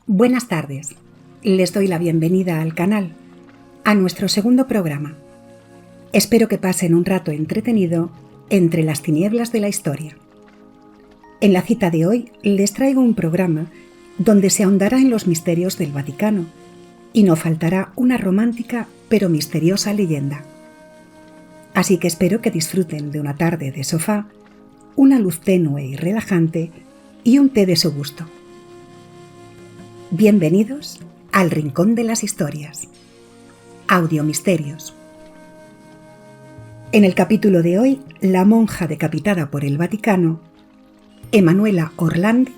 Buenas tardes. Les doy la bienvenida al canal, a nuestro segundo programa. Espero que pasen un rato entretenido entre las tinieblas de la historia. En la cita de hoy les traigo un programa donde se ahondará en los misterios del Vaticano y no faltará una romántica pero misteriosa leyenda. Así que espero que disfruten de una tarde de sofá, una luz tenue y relajante y un té de su gusto. Bienvenidos al Rincón de las Historias. Audiomisterios. En el capítulo de hoy, la monja decapitada por el Vaticano, Emanuela Orlandi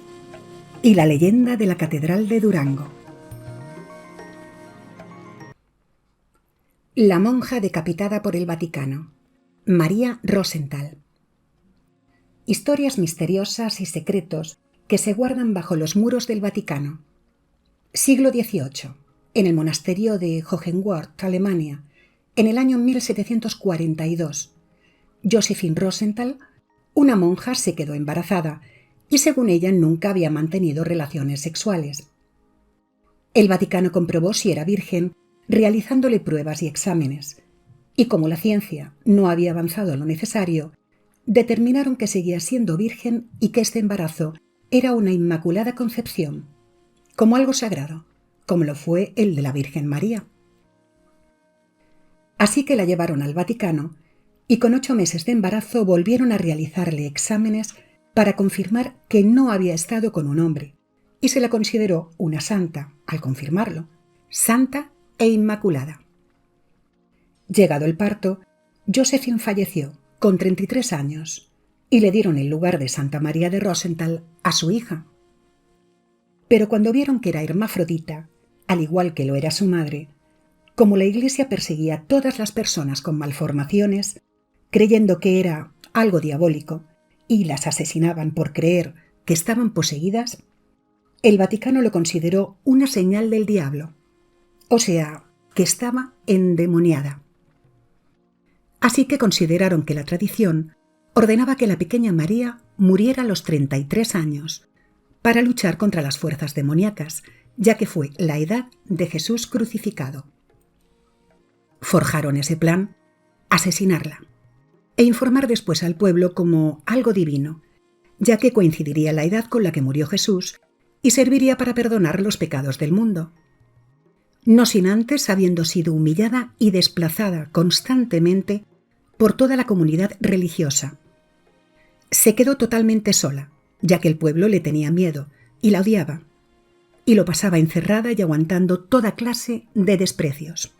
y la leyenda de la Catedral de Durango. La monja decapitada por el Vaticano, María Rosenthal. Historias misteriosas y secretos que se guardan bajo los muros del Vaticano. Siglo XVIII, en el monasterio de Hohenwart, Alemania, en el año 1742, Josephine Rosenthal, una monja, se quedó embarazada y según ella nunca había mantenido relaciones sexuales. El Vaticano comprobó si era virgen realizándole pruebas y exámenes, y como la ciencia no había avanzado lo necesario, determinaron que seguía siendo virgen y que este embarazo era una inmaculada concepción, como algo sagrado, como lo fue el de la Virgen María. Así que la llevaron al Vaticano y con 8 meses de embarazo volvieron a realizarle exámenes para confirmar que no había estado con un hombre, y se la consideró una santa, al confirmarlo, santa e inmaculada. Llegado el parto, Josephine falleció con 33 años y le dieron el lugar de Santa María de Rosenthal a su hija. Pero cuando vieron que era hermafrodita, al igual que lo era su madre, como la Iglesia perseguía a todas las personas con malformaciones, creyendo que era algo diabólico, y las asesinaban por creer que estaban poseídas, el Vaticano lo consideró una señal del diablo, o sea, que estaba endemoniada. Así que consideraron que la tradición ordenaba que la pequeña María muriera a los 33 años, para luchar contra las fuerzas demoníacas, ya que fue la edad de Jesús crucificado. Forjaron ese plan, asesinarla, e informar después al pueblo como algo divino, ya que coincidiría la edad con la que murió Jesús y serviría para perdonar los pecados del mundo. No sin antes habiendo sido humillada y desplazada constantemente por toda la comunidad religiosa. Se quedó totalmente sola, ya que el pueblo le tenía miedo y la odiaba, y lo pasaba encerrada y aguantando toda clase de desprecios.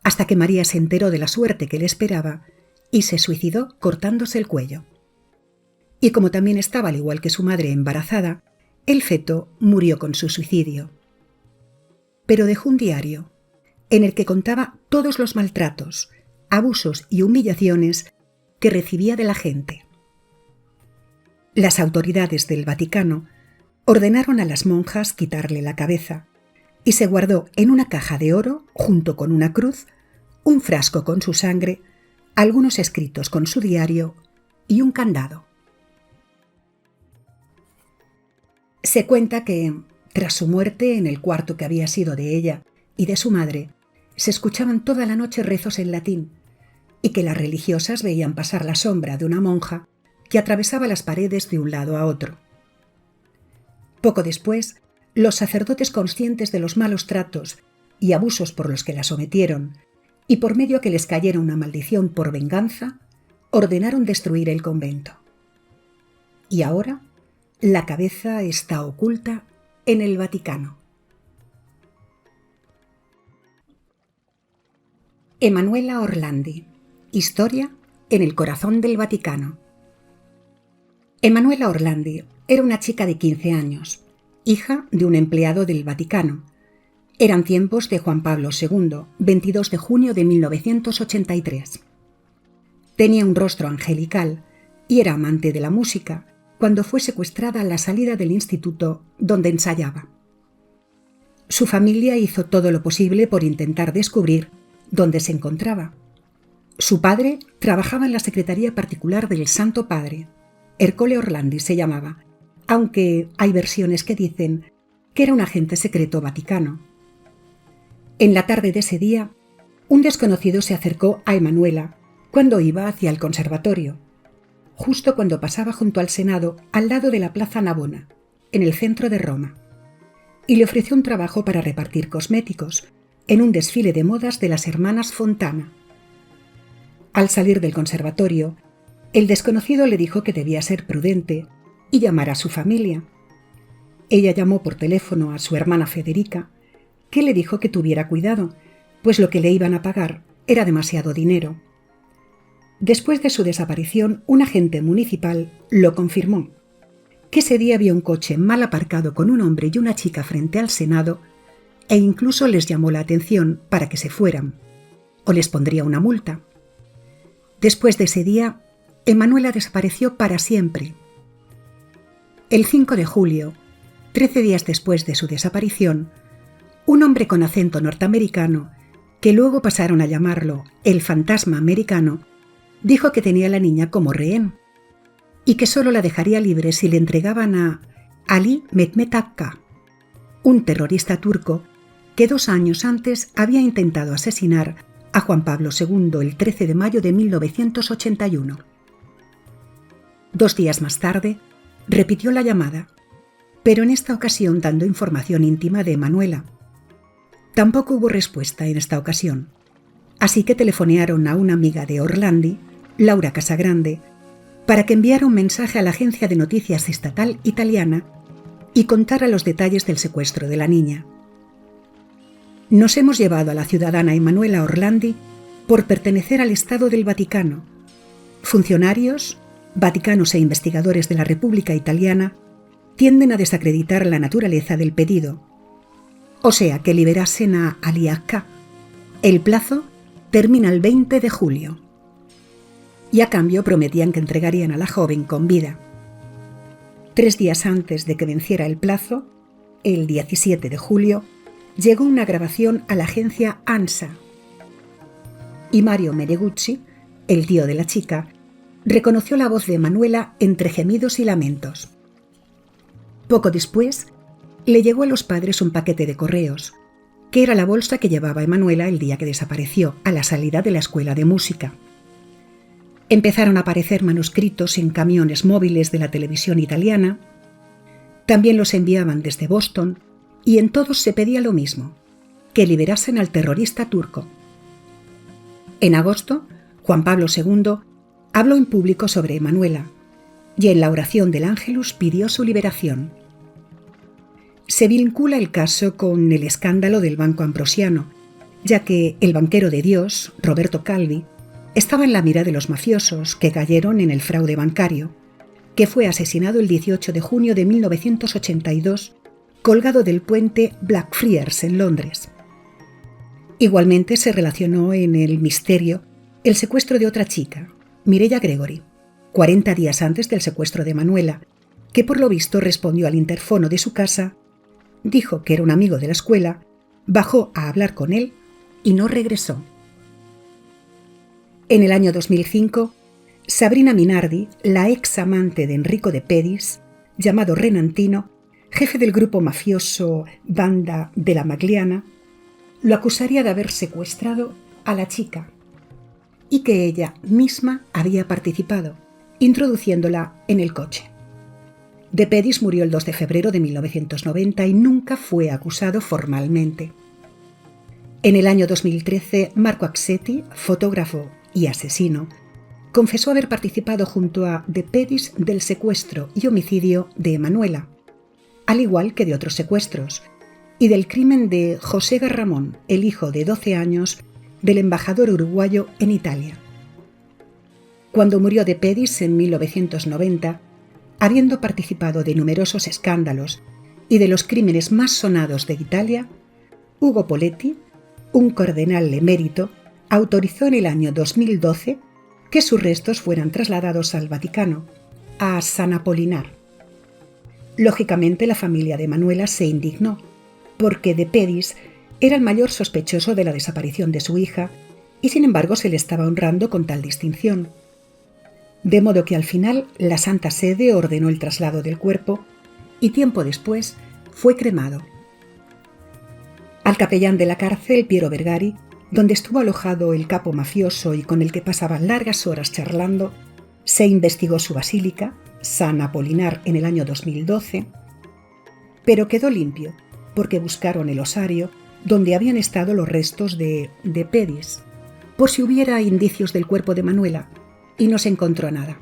Hasta que María se enteró de la suerte que le esperaba y se suicidó cortándose el cuello. Y como también estaba al igual que su madre embarazada, el feto murió con su suicidio. Pero dejó un diario en el que contaba todos los maltratos, abusos y humillaciones que recibía de la gente. Las autoridades del Vaticano ordenaron a las monjas quitarle la cabeza y se guardó en una caja de oro, junto con una cruz, un frasco con su sangre, algunos escritos con su diario y un candado. Se cuenta que, tras su muerte, en el cuarto que había sido de ella y de su madre, se escuchaban toda la noche rezos en latín y que las religiosas veían pasar la sombra de una monja que atravesaba las paredes de un lado a otro. Poco después, los sacerdotes, conscientes de los malos tratos y abusos por los que la sometieron, y por medio que les cayera una maldición por venganza, ordenaron destruir el convento. Y ahora, la cabeza está oculta en el Vaticano. Emanuela Orlandi. Historia en el corazón del Vaticano. Emanuela Orlandi era una chica de 15 años, hija de un empleado del Vaticano. Eran tiempos de Juan Pablo II, 22 de junio de 1983. Tenía un rostro angelical y era amante de la música cuando fue secuestrada a la salida del instituto donde ensayaba. Su familia hizo todo lo posible por intentar descubrir dónde se encontraba. Su padre trabajaba en la secretaría particular del Santo Padre. Ercole Orlandi se llamaba, aunque hay versiones que dicen que era un agente secreto vaticano. En la tarde de ese día, un desconocido se acercó a Emanuela cuando iba hacia el conservatorio, justo cuando pasaba junto al Senado, al lado de la Plaza Navona, en el centro de Roma, y le ofreció un trabajo para repartir cosméticos en un desfile de modas de las hermanas Fontana. Al salir del conservatorio, el desconocido le dijo que debía ser prudente y llamar a su familia. Ella llamó por teléfono a su hermana Federica, que le dijo que tuviera cuidado, pues lo que le iban a pagar era demasiado dinero. Después de su desaparición, un agente municipal lo confirmó, que ese día vio un coche mal aparcado con un hombre y una chica frente al Senado e incluso les llamó la atención para que se fueran, o les pondría una multa. Después de ese día, Emanuela desapareció para siempre. El 5 de julio, 13 días después de su desaparición, un hombre con acento norteamericano, que luego pasaron a llamarlo el fantasma americano, dijo que tenía a la niña como rehén y que solo la dejaría libre si le entregaban a Ali Mehmet Akka, un terrorista turco que 2 años antes había intentado asesinar a Juan Pablo II el 13 de mayo de 1981. 2 días más tarde, repitió la llamada, pero en esta ocasión dando información íntima de Emanuela. Tampoco hubo respuesta en esta ocasión, así que telefonearon a una amiga de Orlandi, Laura Casagrande, para que enviara un mensaje a la agencia de noticias estatal italiana y contara los detalles del secuestro de la niña. Nos hemos llevado a la ciudadana Emanuela Orlandi por pertenecer al Estado del Vaticano. Funcionarios, vaticanos e investigadores de la República Italiana tienden a desacreditar la naturaleza del pedido, o sea que liberasen a Ali Akka. El plazo termina el 20 de julio. Y a cambio prometían que entregarían a la joven con vida. 3 días antes de que venciera el plazo, el 17 de julio, llegó una grabación a la agencia ANSA. Y Mario Meneguzzi, el tío de la chica, reconoció la voz de Emanuela entre gemidos y lamentos. Poco después, le llegó a los padres un paquete de correos, que era la bolsa que llevaba Emanuela el día que desapareció, a la salida de la escuela de música. Empezaron a aparecer manuscritos en camiones móviles de la televisión italiana. También los enviaban desde Boston y en todos se pedía lo mismo, que liberasen al terrorista turco. En agosto, Juan Pablo II habló en público sobre Emanuela y en la oración del Ángelus pidió su liberación. Se vincula el caso con el escándalo del Banco Ambrosiano, ya que el banquero de Dios, Roberto Calvi, estaba en la mira de los mafiosos que cayeron en el fraude bancario, que fue asesinado el 18 de junio de 1982, colgado del puente Blackfriars en Londres. Igualmente se relacionó en el misterio el secuestro de otra chica, Mireia Gregory, 40 días antes del secuestro de Emanuela, que por lo visto respondió al interfono de su casa, dijo que era un amigo de la escuela, bajó a hablar con él y no regresó. En el año 2005, Sabrina Minardi, la ex amante de Enrico De Pedis, llamado Renantino, jefe del grupo mafioso Banda della Magliana, lo acusaría de haber secuestrado a la chica y que ella misma había participado, introduciéndola en el coche. De Pedis murió el 2 de febrero de 1990 y nunca fue acusado formalmente. En el año 2013, Marco Axetti, fotógrafo y asesino, confesó haber participado junto a De Pedis del secuestro y homicidio de Emanuela, al igual que de otros secuestros, y del crimen de José Garramón, el hijo de 12 años del embajador uruguayo en Italia. Cuando murió De Pedis en 1990, habiendo participado de numerosos escándalos y de los crímenes más sonados de Italia, Ugo Poletti, un cardenal emérito, autorizó en el año 2012 que sus restos fueran trasladados al Vaticano, a San Apolinar. Lógicamente, la familia de Emanuela se indignó, porque De Pedis era el mayor sospechoso de la desaparición de su hija y sin embargo se le estaba honrando con tal distinción. De modo que al final la Santa Sede ordenó el traslado del cuerpo y tiempo después fue cremado. Al capellán de la cárcel, Piero Vergari, donde estuvo alojado el capo mafioso y con el que pasaba largas horas charlando, se investigó su basílica, San Apolinar, en el año 2012, pero quedó limpio porque buscaron el osario donde habían estado los restos de Pedis, por si hubiera indicios del cuerpo de Manuela, y no se encontró nada.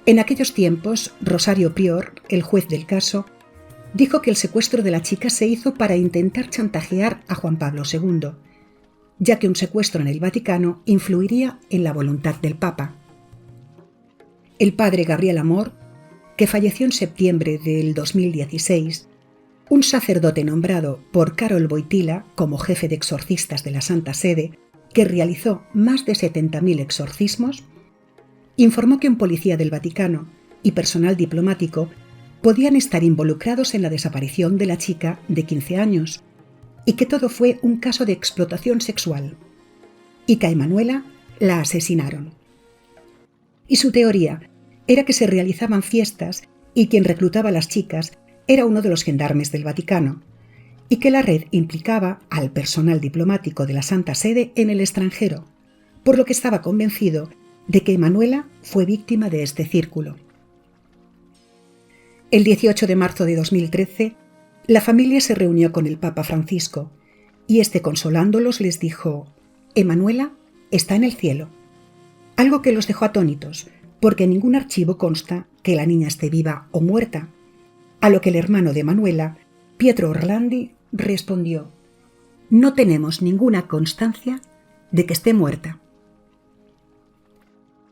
En aquellos tiempos, Rosario Prior, el juez del caso, dijo que el secuestro de la chica se hizo para intentar chantajear a Juan Pablo II, ya que un secuestro en el Vaticano influiría en la voluntad del Papa. El padre Gabriel Amor, que falleció en septiembre del 2016, un sacerdote nombrado por Karol Wojtyła como jefe de exorcistas de la Santa Sede, que realizó más de 70.000 exorcismos, informó que un policía del Vaticano y personal diplomático podían estar involucrados en la desaparición de la chica de 15 años y que todo fue un caso de explotación sexual, y que a Emanuela la asesinaron. Y su teoría era que se realizaban fiestas y quien reclutaba a las chicas era uno de los gendarmes del Vaticano, y que la red implicaba al personal diplomático de la Santa Sede en el extranjero, por lo que estaba convencido de que Emanuela fue víctima de este círculo. El 18 de marzo de 2013, la familia se reunió con el Papa Francisco y este, consolándolos, les dijo: «Emanuela está en el cielo», algo que los dejó atónitos, porque en ningún archivo consta que la niña esté viva o muerta, a lo que el hermano de Emanuela, Pietro Orlandi, respondió: «No tenemos ninguna constancia de que esté muerta».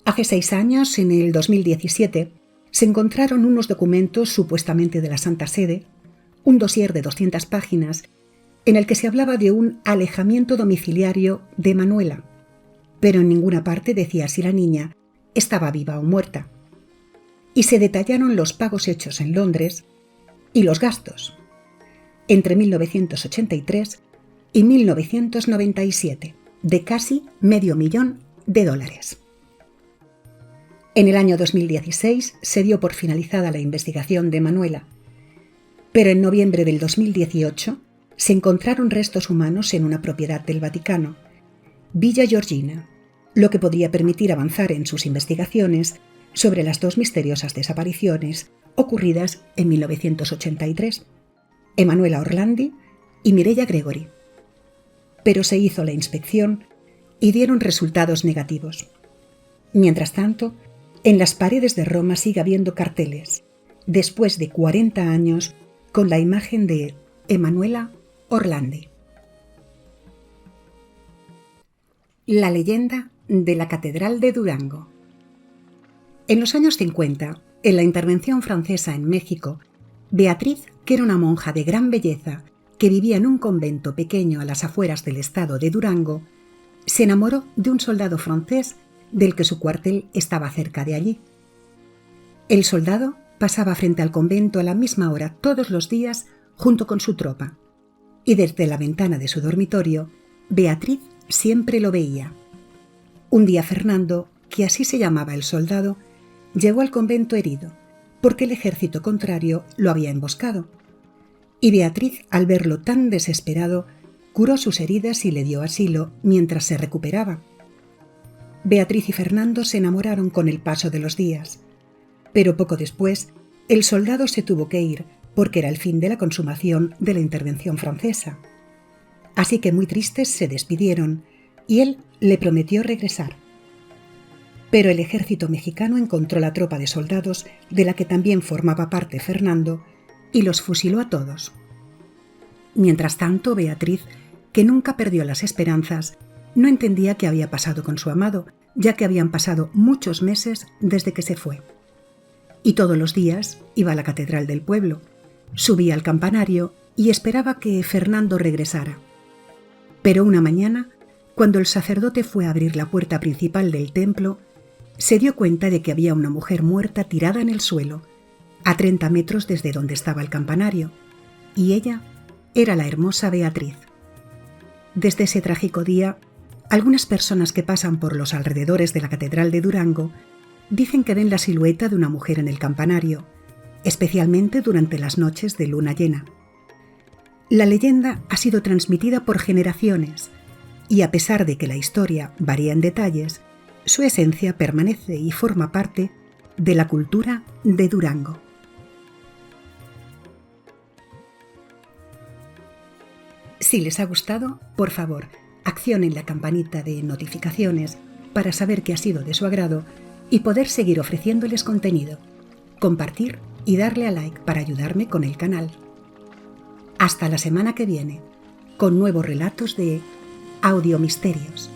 Hace 6 años, en el 2017, se encontraron unos documentos supuestamente de la Santa Sede, un dossier de 200 páginas, en el que se hablaba de un alejamiento domiciliario de Emanuela, pero en ninguna parte decía si la niña estaba viva o muerta. Y se detallaron los pagos hechos en Londres y los gastos entre 1983 y 1997, de casi $500,000. En el año 2016 se dio por finalizada la investigación de Emanuela, pero en noviembre del 2018 se encontraron restos humanos en una propiedad del Vaticano, Villa Georgina, lo que podría permitir avanzar en sus investigaciones sobre las 2 misteriosas desapariciones ocurridas en 1983, Emanuela Orlandi y Mireia Gregory. Pero se hizo la inspección y dieron resultados negativos. Mientras tanto, en las paredes de Roma sigue habiendo carteles, después de 40 años, con la imagen de Emanuela Orlandi. La leyenda de la Catedral de Durango. En los años 50, en la intervención francesa en México, Beatriz, que era una monja de gran belleza que vivía en un convento pequeño a las afueras del estado de Durango, se enamoró de un soldado francés del que su cuartel estaba cerca de allí. El soldado pasaba frente al convento a la misma hora todos los días junto con su tropa, y desde la ventana de su dormitorio, Beatriz siempre lo veía. Un día Fernando, que así se llamaba el soldado, llegó al convento herido, porque el ejército contrario lo había emboscado. Y Beatriz, al verlo tan desesperado, curó sus heridas y le dio asilo mientras se recuperaba. Beatriz y Fernando se enamoraron con el paso de los días, pero poco después el soldado se tuvo que ir porque era el fin de la consumación de la intervención francesa. Así que muy tristes se despidieron y él le prometió regresar. Pero el ejército mexicano encontró la tropa de soldados de la que también formaba parte Fernando y los fusiló a todos. Mientras tanto, Beatriz, que nunca perdió las esperanzas, no entendía qué había pasado con su amado, ya que habían pasado muchos meses desde que se fue. Y todos los días iba a la catedral del pueblo, subía al campanario y esperaba que Fernando regresara. Pero una mañana, cuando el sacerdote fue a abrir la puerta principal del templo, se dio cuenta de que había una mujer muerta tirada en el suelo, a 30 metros desde donde estaba el campanario, y ella era la hermosa Beatriz. Desde ese trágico día, algunas personas que pasan por los alrededores de la Catedral de Durango dicen que ven la silueta de una mujer en el campanario, especialmente durante las noches de luna llena. La leyenda ha sido transmitida por generaciones y, a pesar de que la historia varía en detalles, su esencia permanece y forma parte de la cultura de Durango. Si les ha gustado, por favor, accionen la campanita de notificaciones para saber que ha sido de su agrado y poder seguir ofreciéndoles contenido, compartir y darle a like para ayudarme con el canal. Hasta la semana que viene, con nuevos relatos de Audiomisterios.